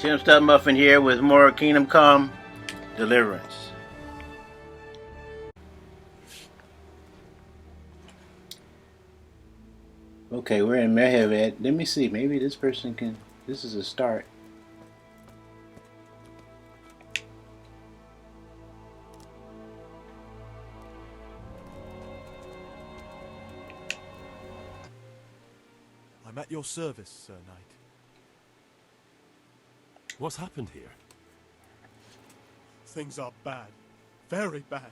Tim Stud Muffin here with more Kingdom Come Deliverance. Okay, we're in Merhojed. Let me see. Maybe this person can. This is a start. I'm at your service, Sir Knight. What's happened here? Things are bad. Very bad.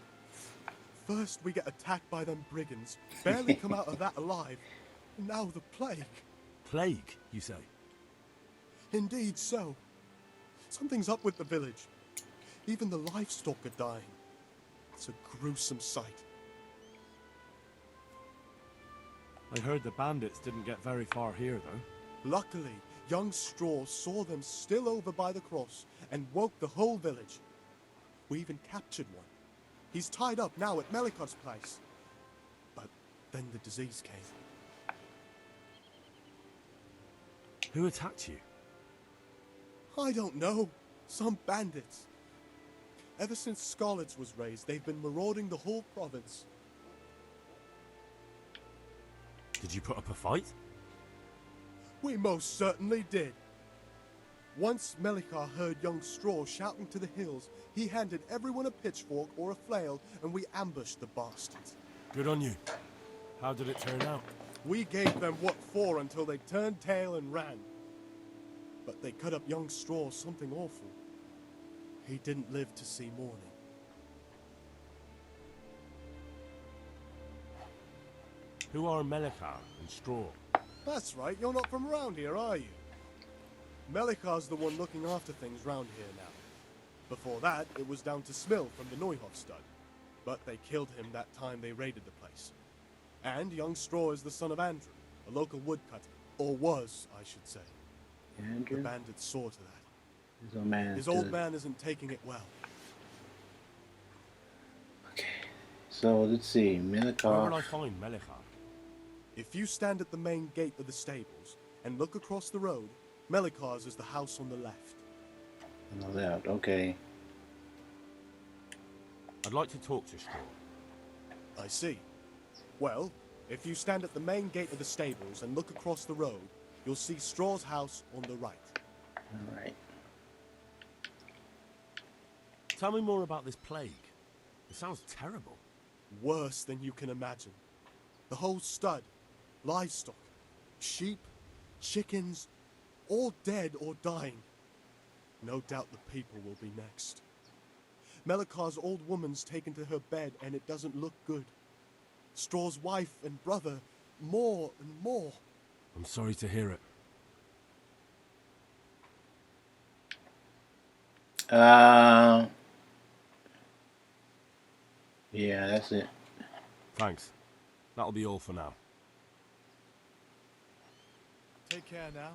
First we get attacked by them brigands, barely come out of that alive. And now the plague. Plague, you say? Indeed so. Something's up with the village. Even the livestock are dying. It's a gruesome sight. I heard the bandits didn't get very far here, though. Luckily, young Straw saw them still over by the cross and woke the whole village. We even captured one. He's tied up now at Melikar's place. But then the disease came. Who attacked you? I don't know. Some bandits. Ever since Scarlet's was raised, they've been marauding the whole province. Did you put up a fight? We most certainly did. Once Melikar heard young Straw shouting to the hills, he handed everyone a pitchfork or a flail, and we ambushed the bastards. Good on you. How did it turn out? We gave them what for until they turned tail and ran. But they cut up young Straw something awful. He didn't live to see morning. Who are Melikar and Straw? That's right, you're not from around here, are you? Melikar's the one looking after things round here now. Before that, it was down to Smill from the Neuhof stud. But they killed him that time they raided the place. And young Straw is the son of Andrew, a local woodcutter. Or was, I should say. Andrew? The bandits saw to that. His His old man isn't taking it well. Okay, so let's see. Where will Melikar. I find Melikar? If you stand at the main gate of the stables and look across the road, Melikar's is the house on the left. On the left, okay. I'd like to talk to Straw. I see. Well, if you stand at the main gate of the stables and look across the road, you'll see Straw's house on the right. Alright. Tell me more about this plague. It sounds terrible. Worse than you can imagine. The whole stud, livestock, sheep, chickens, all dead or dying. No doubt the people will be next. Melikar's old woman's taken to her bed and it doesn't look good. Straw's wife and brother, more and more. I'm sorry to hear it. Yeah, that's it. Thanks. That'll be all for now. Take care now.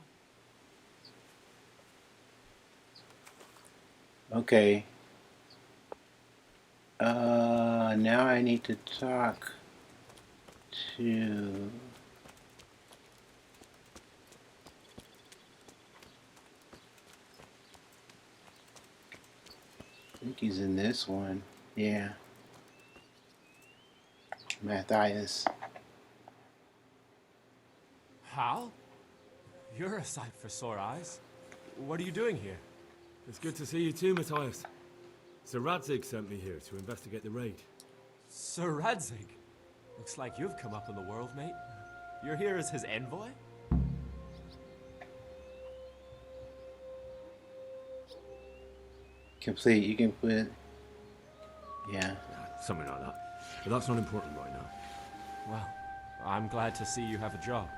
Okay. Now I need to talk to... I think he's in this one. Yeah. Matthias. Hal? You're a sight for sore eyes. What are you doing here? It's good to see you too, Matthias. Sir Radzig sent me here to investigate the raid. Sir Radzig? Looks like you've come up in the world, mate. You're here as his envoy? Complete. You can put... Yeah. Something like that. But that's not important right now. Well, I'm glad to see you have a job.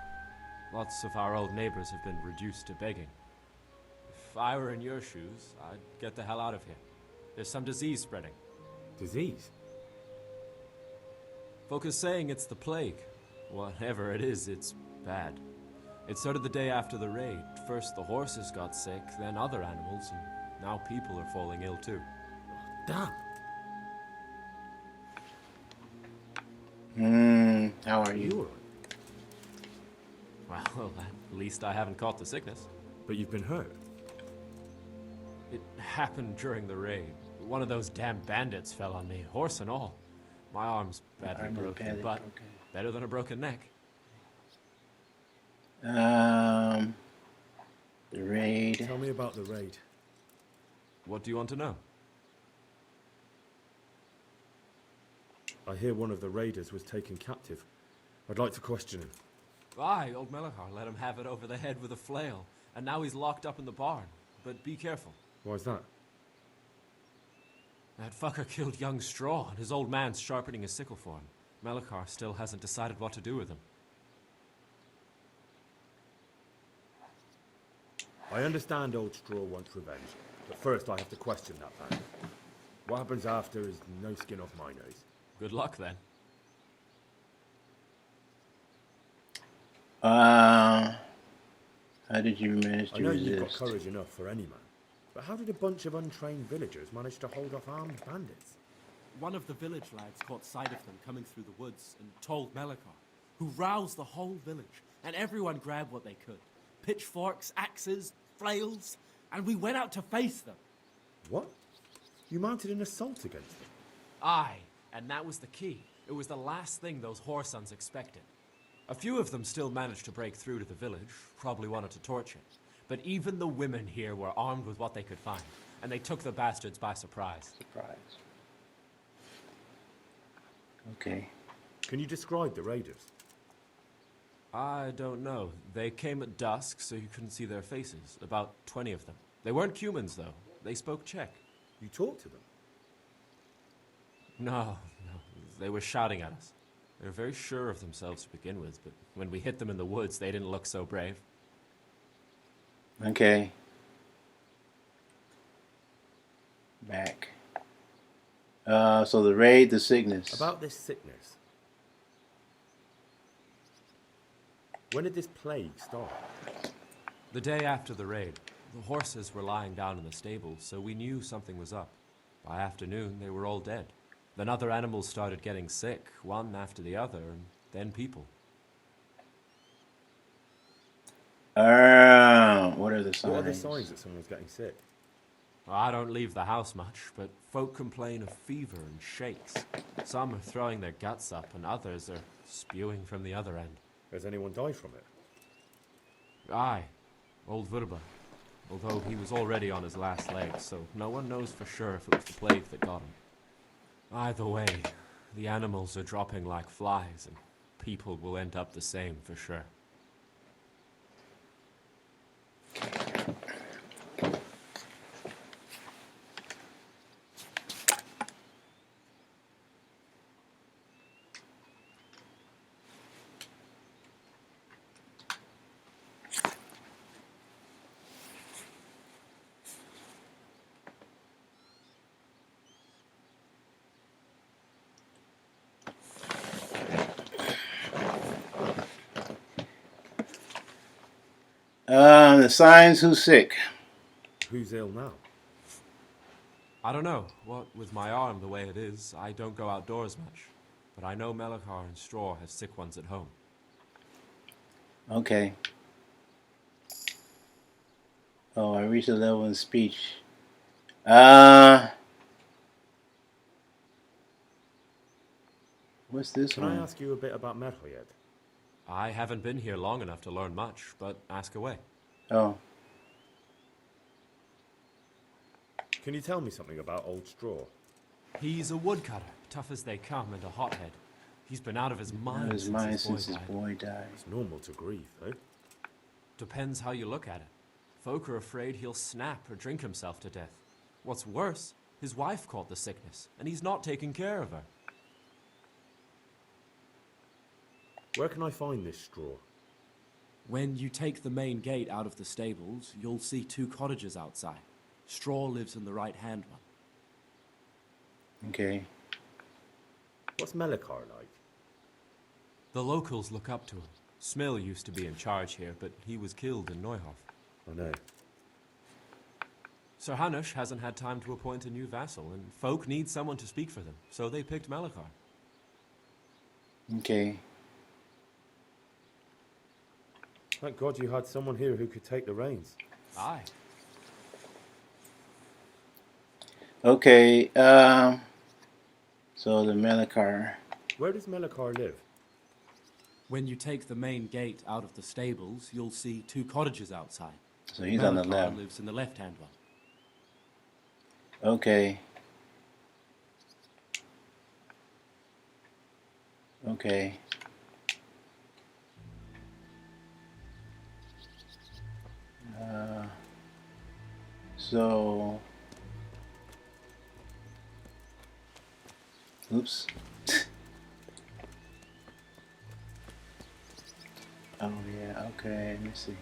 Lots of our old neighbors have been reduced to begging. If I were in your shoes, I'd get the hell out of here. There's some disease spreading. Disease? Folk are saying it's the plague. Whatever it is, it's bad. It started the day after the raid. First the horses got sick, then other animals, and now people are falling ill too. Damn. How are you? You alright? Well, at least I haven't caught the sickness. But you've been hurt. It happened during the raid. One of those damn bandits fell on me, horse and all. My arm's badly Arm is broken, badly but broken. better than a broken neck. The raid. Tell me about the raid. What do you want to know? I hear one of the raiders was taken captive. I'd like to question him. Aye, old Melachar let him have it over the head with a flail, and now he's locked up in the barn. But be careful. Why's that? That fucker killed young Straw, and his old man's sharpening his sickle for him. Melachar still hasn't decided what to do with him. I understand old Straw wants revenge, but first I have to question that man. What happens after is no skin off my nose. Good luck, then. How did you manage I to know you've got resist? courage enough for any man, but how did a bunch of untrained villagers manage to hold off armed bandits? One of the village lads caught sight of them coming through the woods and told Melachar, who roused the whole village, and everyone grabbed what they could. Pitchforks, axes, flails, and we went out to face them. What? You mounted an assault against them? Aye, and that was the key. It was the last thing those whoresons expected. A few of them still managed to break through to the village, probably wanted to torch it. But even the women here were armed with what they could find, and they took the bastards by surprise. Surprise. Okay. Can you describe the raiders? I don't know. They came at dusk, so you couldn't see their faces. About 20 of them. They weren't humans, though. They spoke Czech. You talked to them? No. They were shouting at us. They were very sure of themselves to begin with, but when we hit them in the woods, they didn't look so brave. Okay. Back. So the raid, the sickness. About this sickness. When did this plague start? The day after the raid, the horses were lying down in the stable, so we knew something was up. By afternoon, they were all dead. Then other animals started getting sick, one after the other, and then people. What are the signs? What are the signs that someone's getting sick? I don't leave the house much, but folk complain of fever and shakes. Some are throwing their guts up, and others are spewing from the other end. Has anyone died from it? Aye, old Verba. Although he was already on his last legs, so no one knows for sure if it was the plague that got him. Either way, the animals are dropping like flies, and people will end up the same for sure. The signs, who's sick? Who's ill now? I don't know. What with my arm the way it is, I don't go outdoors much. But I know Melachar and Straw have sick ones at home. Okay. Oh, I reached a level in speech. What's this Can one? I ask you a bit about Merhojed? I haven't been here long enough to learn much, but ask away. Oh, Can you tell me something about Old Straw? He's a woodcutter, tough as they come, and a hothead. He's been out of his mind his since mind his since his boy died. boy died. It's normal to grieve, though. Depends how you look at it. Folk are afraid he'll snap or drink himself to death. What's worse, his wife caught the sickness, and he's not taking care of her. Where can I find this Straw? When you take the main gate out of the stables, you'll see 2 cottages outside. Straw lives in the right-hand one. Okay. What's Melachar like? The locals look up to him. Smill used to be in charge here, but he was killed in Neuhof. I know. Sir Hanush hasn't had time to appoint a new vassal, and folk need someone to speak for them, so they picked Melachar. Okay. Thank God you had someone here who could take the reins. Aye. Okay, so the Melikar. Where does Melikar live? When you take the main gate out of the stables, you'll see 2 cottages outside. So he's on the Melikar left. lives in the left-hand one. Okay. Okay. So, oops. Oh yeah, okay, let me see.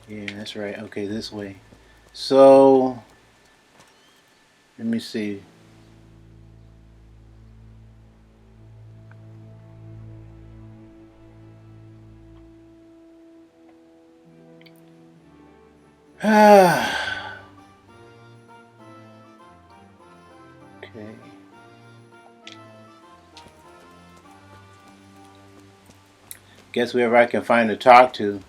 Yeah, that's right. Okay, this way. So, let me see. Okay. Guess whoever I can find to talk to.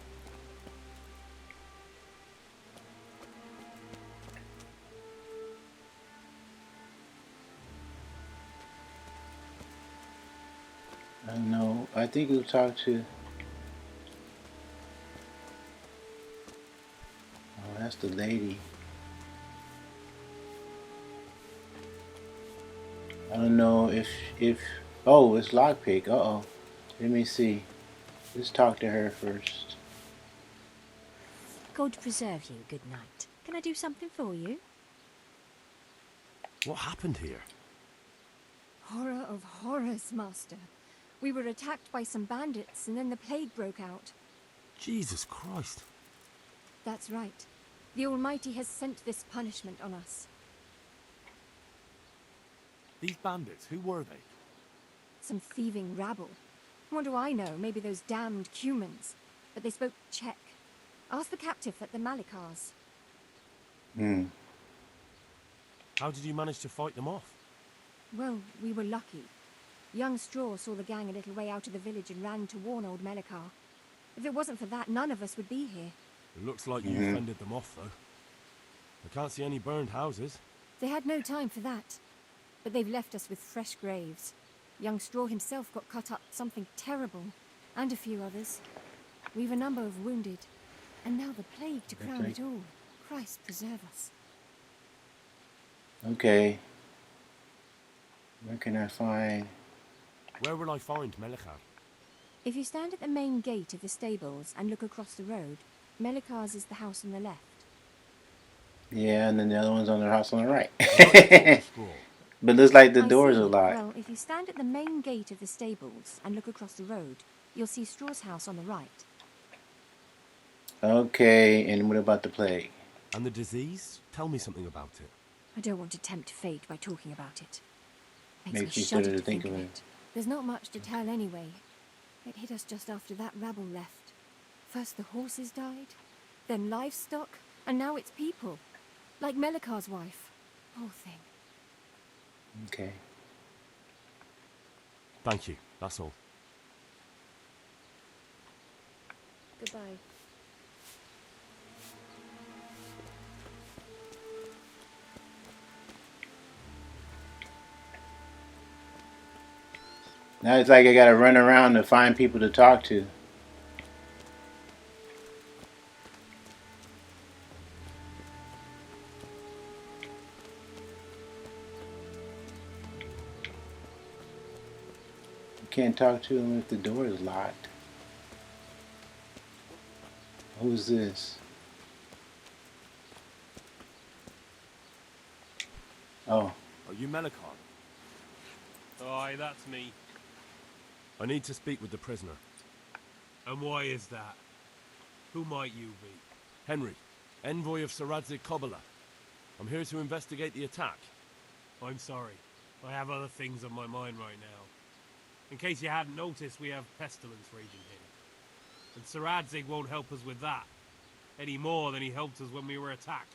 I don't know. I think we'll talk to. Oh, that's the lady. I don't know if. Oh, it's lockpick. Uh oh. Let me see. Let's talk to her first. God preserve you, good night. Can I do something for you? What happened here? Horror of horrors, Master. We were attacked by some bandits, and then the plague broke out. Jesus Christ. That's right. The Almighty has sent this punishment on us. These bandits, who were they? Some thieving rabble. What do I know? Maybe those damned humans. But they spoke Czech. Ask the captive at the Malikars. Hmm. How did you manage to fight them off? Well, we were lucky. Young Straw saw the gang a little way out of the village and ran to warn old Melikar. If it wasn't for that, none of us would be here. It looks like you fended them off, though. I can't see any burned houses. They had no time for that. But they've left us with fresh graves. Young Straw himself got cut up something terrible, and a few others. We've a number of wounded. And now the plague to crown it all. Christ preserve us. Okay. Where can I find? Where will I find Melikar? If you stand at the main gate of the stables and look across the road, Melikar's is the house on the left. Yeah, and then the other one's on the house on the right. Straw. But looks like the I doors see. are locked. Well, if you stand at the main gate of the stables and look across the road, you'll see Straw's house on the right. Okay, and what about the plague? And the disease? Tell me something about it. I don't want to tempt fate by talking about it. Makes me you shudder shudder to to think think of of it. it. There's not much to tell anyway. It hit us just after that rabble left. First the horses died, then livestock, and now it's people. Like Melikar's wife. Poor thing. Okay. Thank you, that's all. Goodbye. Now it's like I gotta run around to find people to talk to. You can't talk to them if the door is locked. Who's this? Oh, Are you Melikar? Aye, that's me. I need to speak with the prisoner. And why is that? Who might you be? Henry, envoy of Saradzic Kobala. I'm here to investigate the attack. I'm sorry. I have other things on my mind right now. In case you hadn't noticed, we have Pestilence raging here. And Saradzic won't help us with that. Any more than he helped us when we were attacked.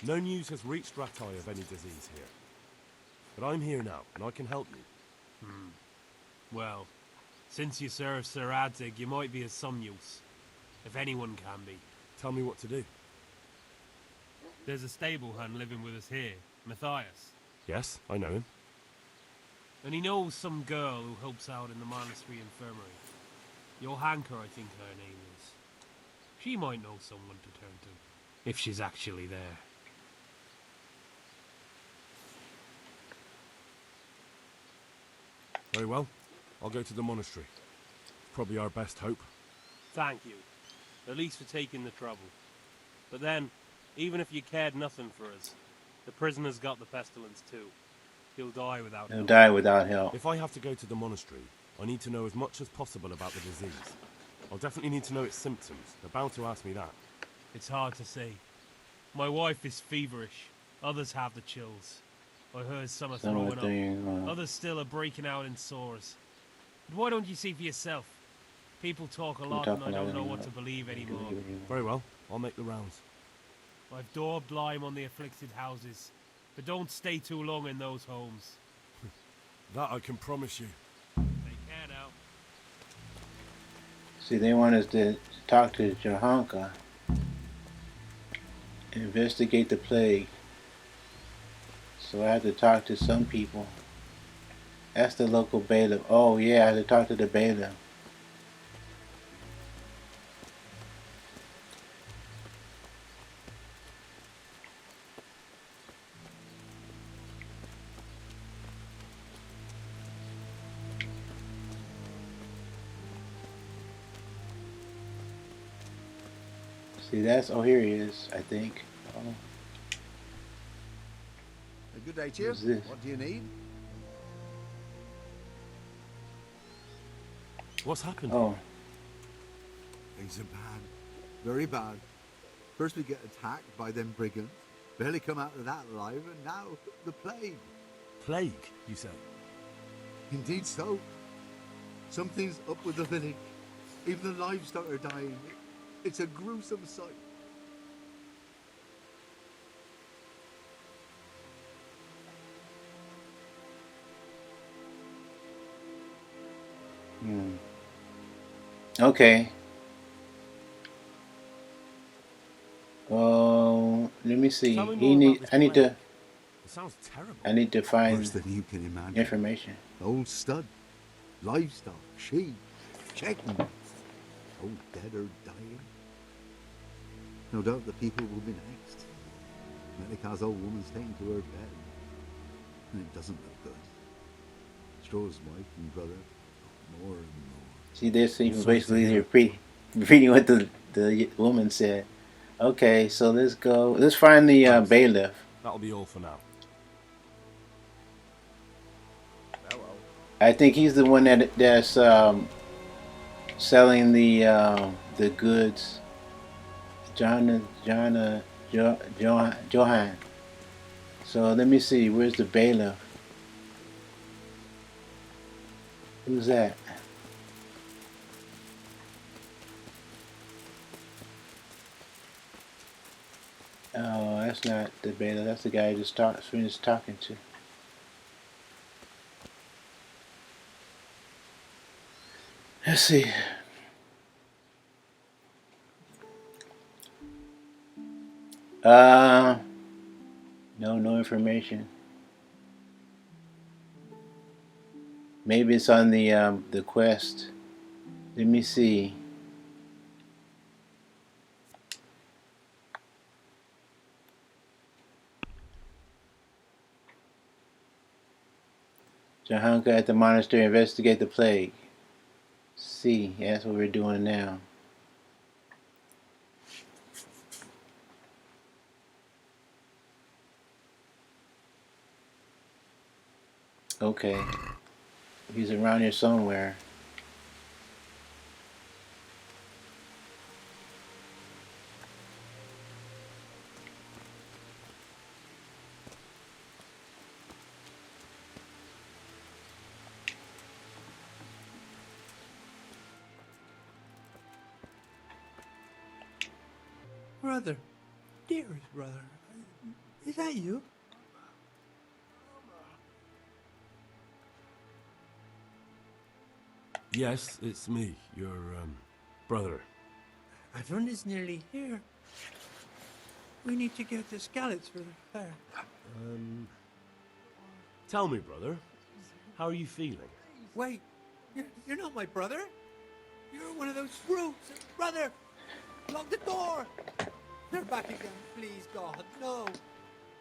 No news has reached Ratai of any disease here. But I'm here now, and I can help you. Well, since you serve Saradzic, you might be of some use. If anyone can be. Tell me what to do. There's a stable hand living with us here, Matthias. Yes, I know him. And he knows some girl who helps out in the monastery infirmary. Johanka, I think her name is. She might know someone to turn to, if she's actually there. Very well. I'll go to the monastery. Probably our best hope. Thank you. At least for taking the trouble. But then, even if you cared nothing for us, the prisoner's got the pestilence too. He'll die without He'll help. die without help. If I have to go to the monastery, I need to know as much as possible about the disease. I'll definitely need to know its symptoms. They're bound to ask me that. It's hard to say. My wife is feverish. Others have the chills. I heard some are throwing up. Others still are breaking out in sores. But why don't you see for yourself? People talk a lot and I don't know what to believe anymore. Very well. I'll make the rounds. I've daubed lime on the afflicted houses, but don't stay too long in those homes. That I can promise you. Take care now. See, they want us to talk to Johanka. Investigate the plague. So I have to talk to some people. That's the local bailiff. Oh yeah, I have to talk to the bailiff. See, that's, oh, here he is, I think. Oh, A good day to you. who's this? What do you need? What's happened? Oh, Things are bad. Very bad. First we get attacked by them brigands. Barely come out of that alive, and now the plague. Plague, you say? Indeed so. Something's up with the village. Even the livestock are dying. It's a gruesome sight. okay. Oh, let me see. Tell me He more about need. this I need plague. to. It sounds terrible. I need to find Worse than you can imagine. information. Old stud, livestock, sheep, chickens, all dead or dying. No doubt the people will be next. Melika's old woman's taken to her bed, and it doesn't look good. Straw's wife and brother, more and more. See, this seems basically repeating what the woman said. Okay, so let's go. Let's find the bailiff. That'll be all for now. I think he's the one that's selling the goods. Johan. So let me see. Where's the bailiff? Who's that? Oh, that's not the bailiff. That's the guy I just finished talking to. Let's see. No information. Maybe it's on the quest. Let me see. Johanka at the monastery, investigate the plague. See, that's what we're doing now. Okay. He's around here somewhere. Brother, dearest brother, is that you? Yes, it's me, your brother. My friend is nearly here. We need to get the skeleton for the fair. Tell me, brother, how are you feeling? Wait, you're not my brother. You're one of those brutes. Brother, lock the door. They're back again, please, God, no.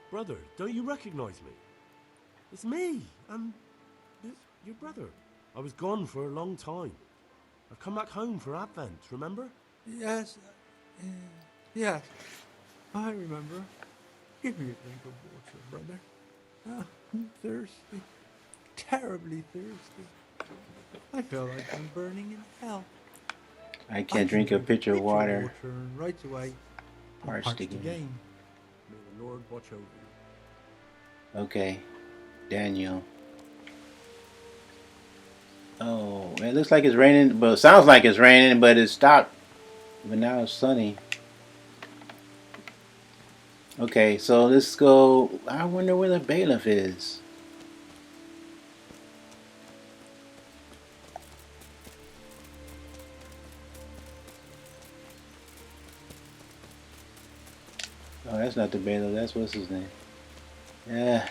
Brother, don't you recognize me? It's me. I'm your brother. I was gone for a long time. I've come back home for Advent, remember? Yes, yes, I remember. Give me a drink of water, brother. I'm thirsty, terribly thirsty. I feel like I'm burning in hell. I can't drink a pitcher of water. And right away, Parched parched again. again. May the Lord watch over you. Okay, Daniel. Oh, it looks like it's raining. Well, it sounds like it's raining, but it stopped. But now it's sunny. Okay, so let's go. I wonder where the bailiff is. Oh, that's not the bailiff. That's what's his name. Yeah.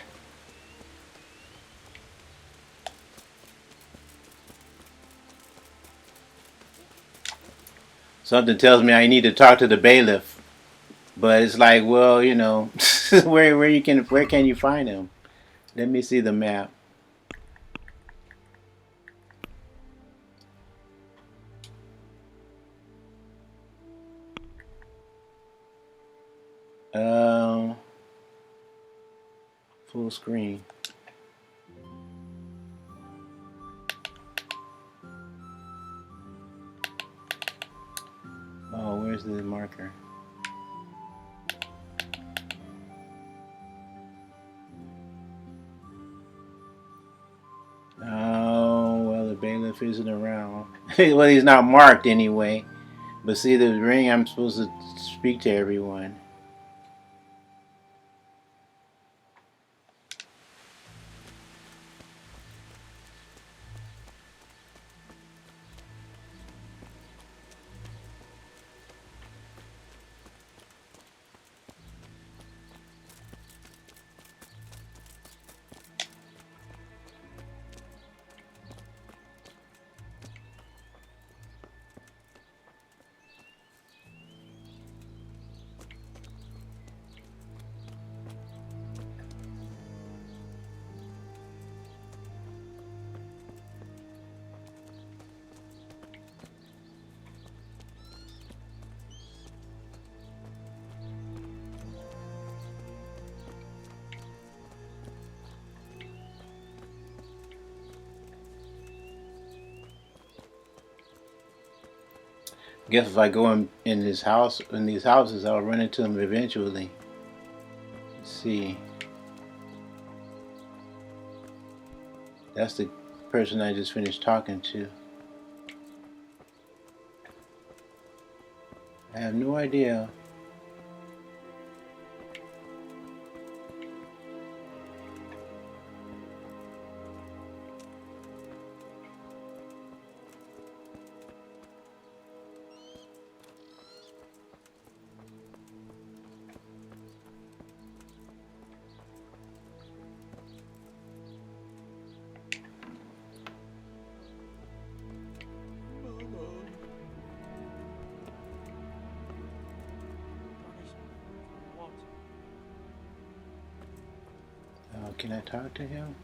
Something tells me I need to talk to the bailiff, but it's like, well, you know, where can you find him? Let me see the map. Full screen. Oh, where's the marker? Oh, well, the bailiff isn't around. Well, he's not marked anyway. But see, the ring, I'm supposed to speak to everyone. Guess if I go in these houses, I'll run into him eventually. Let's see. That's the person I just finished talking to. I have no idea. Can I talk to him?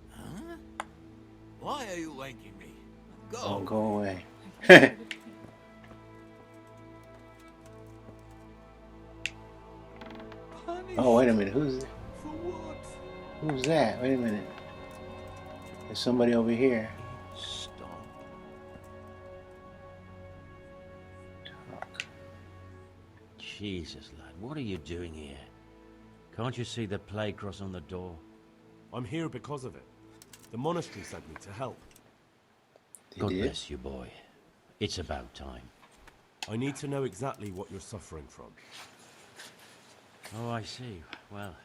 Huh? Why are you waking me? Go. Oh, go away. Oh, wait a minute. Who's that? Wait a minute. There's somebody over here. Stop. Talk. Jesus, lad, what are you doing here? Can't you see the plague cross on the door? I'm here because of it. The monastery sent me to help. God bless you, boy. It's about time. I need to know exactly what you're suffering from. Oh, I see. Well,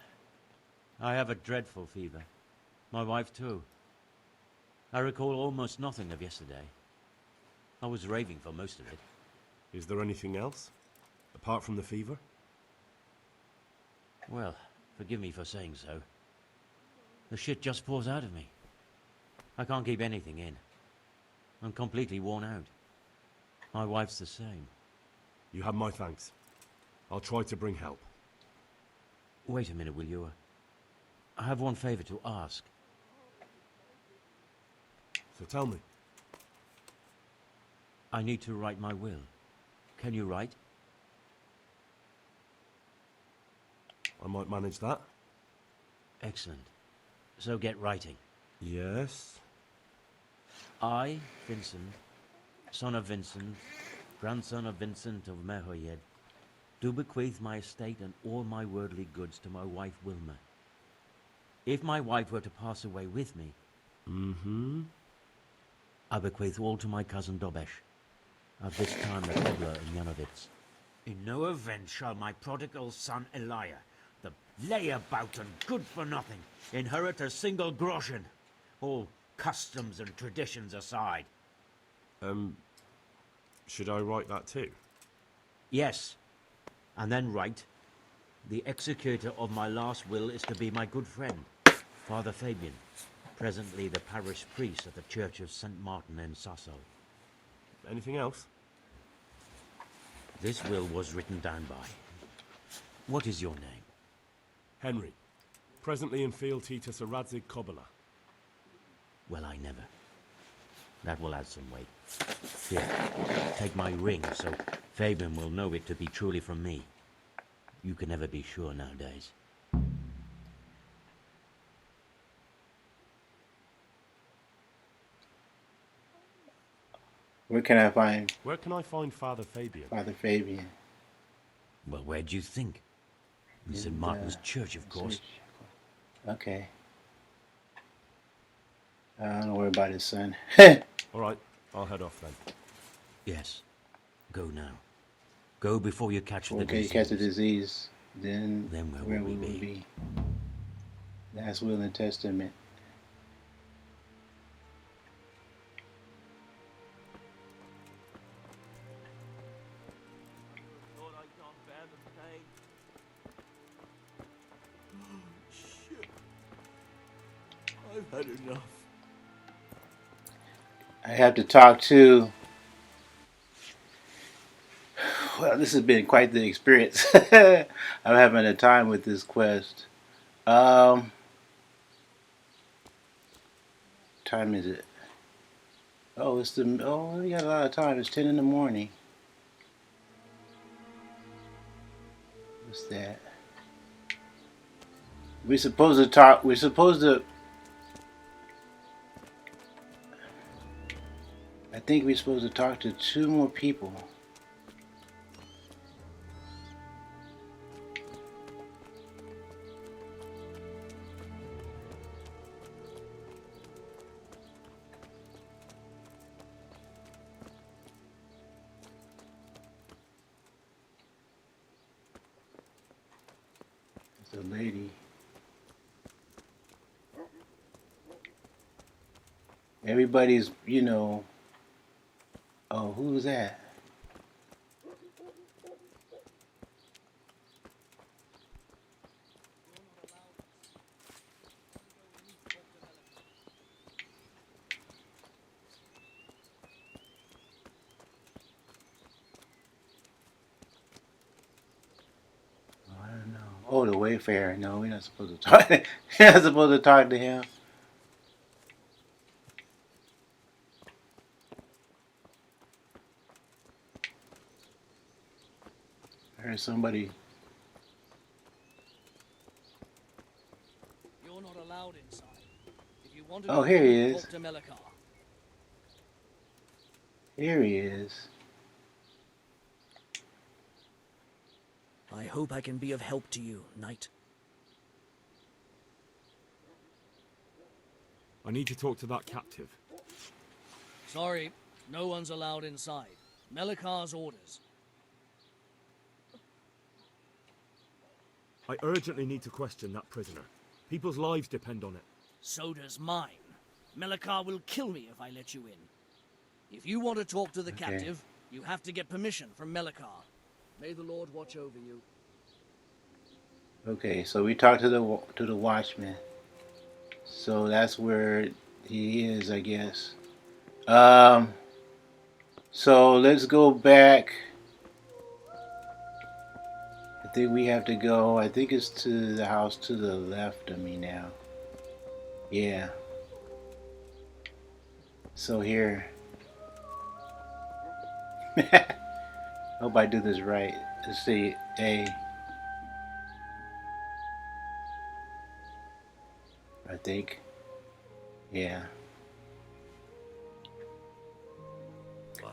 I have a dreadful fever. My wife, too. I recall almost nothing of yesterday. I was raving for most of it. Is there anything else? Apart from the fever? Well, forgive me for saying so. The shit just pours out of me. I can't keep anything in. I'm completely worn out. My wife's the same. You have my thanks. I'll try to bring help. Wait a minute, will you? I have one favor to ask. So tell me. I need to write my will. Can you write? I might manage that. Excellent. So get writing. Yes? I, Vincent, son of Vincent, grandson of Vincent of Merhojed, do bequeath my estate and all my worldly goods to my wife Wilma. If my wife were to pass away with me, I bequeath all to my cousin Dobesh, at this time the cobbler in Yanovitz. In no event shall my prodigal son Elia, the layabout and good-for-nothing, inherit a single groschen, all customs and traditions aside. Should I write that too? Yes, and then write, the executor of my last will is to be my good friend, Father Fabian, presently the parish priest at the Church of St. Martin in Sasso. Anything else? This will was written down by. What is your name? Henry. Presently in fealty to Sir Radzig Kobyla. Well, I never. That will add some weight. Here, take my ring, so Fabian will know it to be truly from me. You can never be sure nowadays. Where can I find Father Fabian? Father Fabian. Well, where do you think? In St. Martin's Church, of course. Okay. Don't worry about his son. All right, I'll head off then. Yes. Go now. Go before you catch the disease. Okay, you catch the disease, then where will we be? Last will and testament. I've had enough. I have to talk to. Well, this has been quite the experience. I'm having a time with this quest. Time is it? Oh, we got a lot of time. It's 10 in the morning. What's that? We're supposed to talk. We're supposed to. I think we're supposed to talk to 2 more people. There's a lady. Everybody's, oh, who's that? Oh, I don't know. Oh, the Wayfarer. No, we're not supposed to talk. We're not supposed to talk to him. I heard somebody. You're not allowed inside. If you want Oh, here he is. talk to Melikar. Here he is. I hope I can be of help to you, knight. I need to talk to that captive. Sorry, no one's allowed inside. Melikar's orders. I urgently need to question that prisoner. People's lives depend on it. So does mine. Melikar will kill me if I let you in. If you want to talk to the captive, you have to get permission from Melikar. May the Lord watch over you. Okay, so we talked to the watchman. So that's where he is, I guess. So let's go back. I think we have to go. I think it's to the house to the left of me now. Yeah. So here. Hope I do this right. Let's see. A. I think. Yeah.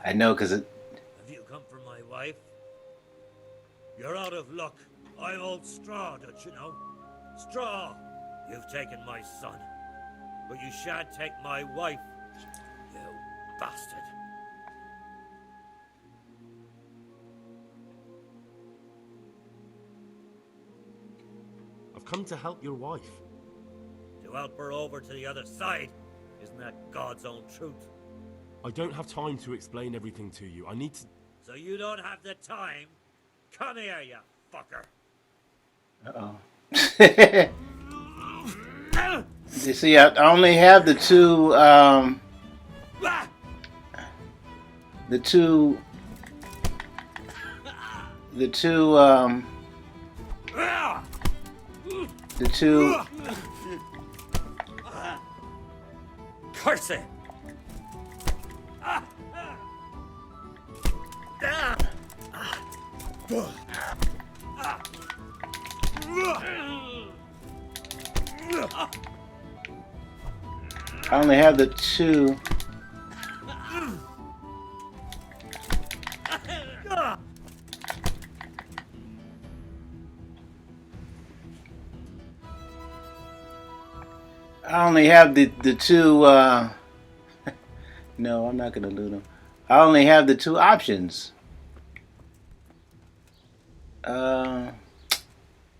I know because it. Have you come for my wife? You're out of luck. I'm old Straw, don't you know? Straw! You've taken my son. But you shan't take my wife. You bastard. I've come to help your wife. To help her over to the other side? Isn't that God's own truth? I don't have time to explain everything to you. I need to... So you don't have the time? Come here, you fucker. Uh-oh. You see, I only have the two, the two, the two, Curse it! I only have the two. I only have the two. No, I'm not gonna loot them. I only have the two options.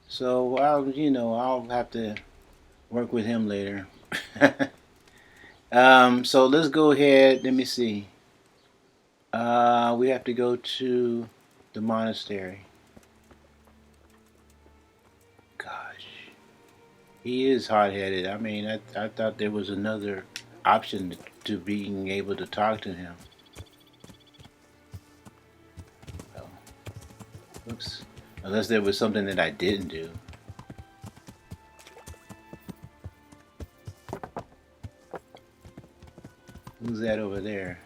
So I'll have to work with him later. So let's go ahead. Let me see. We have to go to the monastery. Gosh, he is hot-headed. I mean, I thought there was another option to being able to talk to him. Well, oops. Unless there was something that I didn't do. Who's that over there?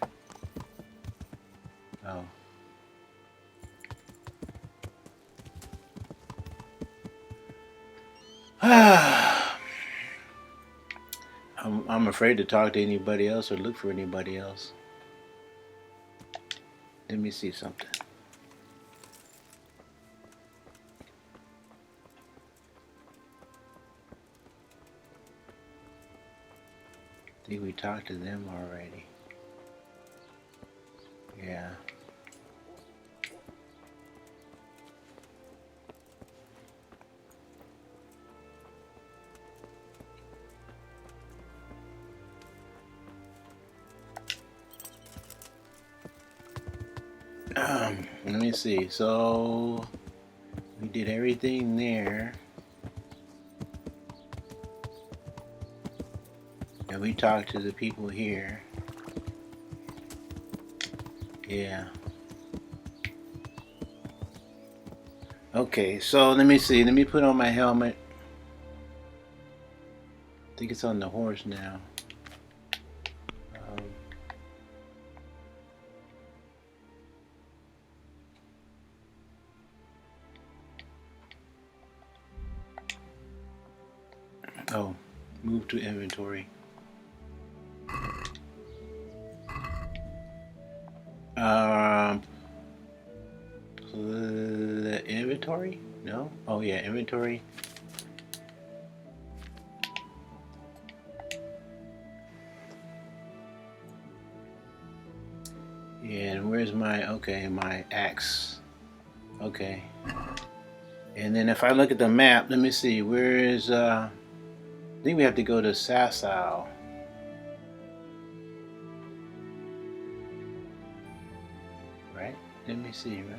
Oh. I'm afraid to talk to anybody else or look for anybody else. Let me see something. I think we talked to them already. Yeah. Let me see. So we did everything there. And we talked to the people here. Yeah. Okay, so let me see. Let me put on my helmet. I think it's on the horse now. Oh, move to inventory. The inventory? No? Oh yeah, inventory. Yeah, and where's my, okay, my axe. Okay. And then if I look at the map, let me see, where is, I think we have to go to Sasau. Right? Let me see, right?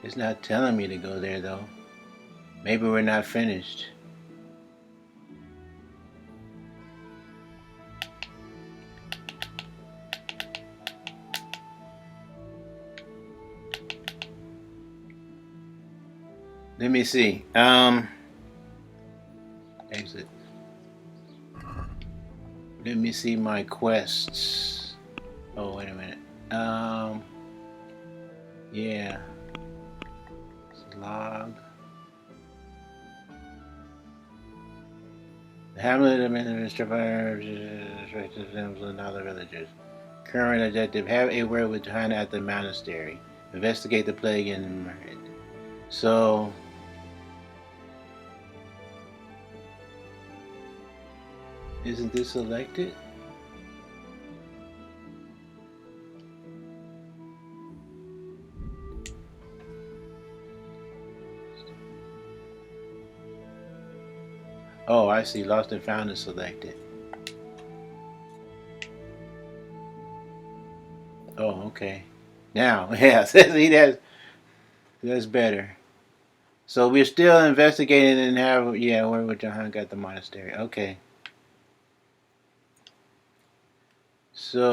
It's not telling me to go there though. Maybe we're not finished. Let me see. Exit. Let me see my quests. Oh, wait a minute. Yeah. Log. The hamlet of and other villagers. Current objective: have a word with Hannah at the monastery. Investigate the plague in Merhojed. So. Isn't this selected? Oh, I see. Lost and found is selected. Oh, okay. Now, yeah, see, that's better. So we're still investigating and have, yeah, where would Johan got the monastery? Okay. So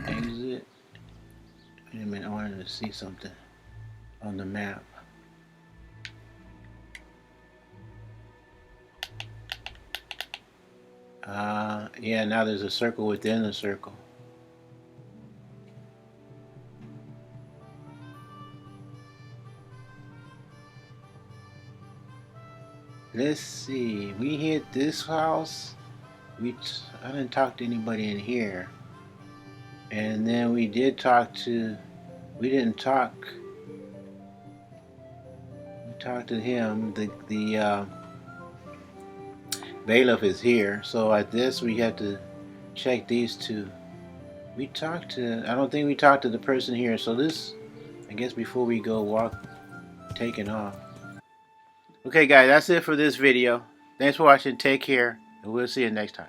exit. Wait a minute, I wanted to see something on the map. Yeah, now there's a circle within the circle. Let's see, we hit this house. I didn't talk to anybody in here. And then we did talk to, we talked to him. The bailiff is here, so at this we have to check these two. I don't think we talked to the person here, so this, I guess before we go taking off. Okay guys, that's it for this video. Thanks for watching, take care, and we'll see you next time.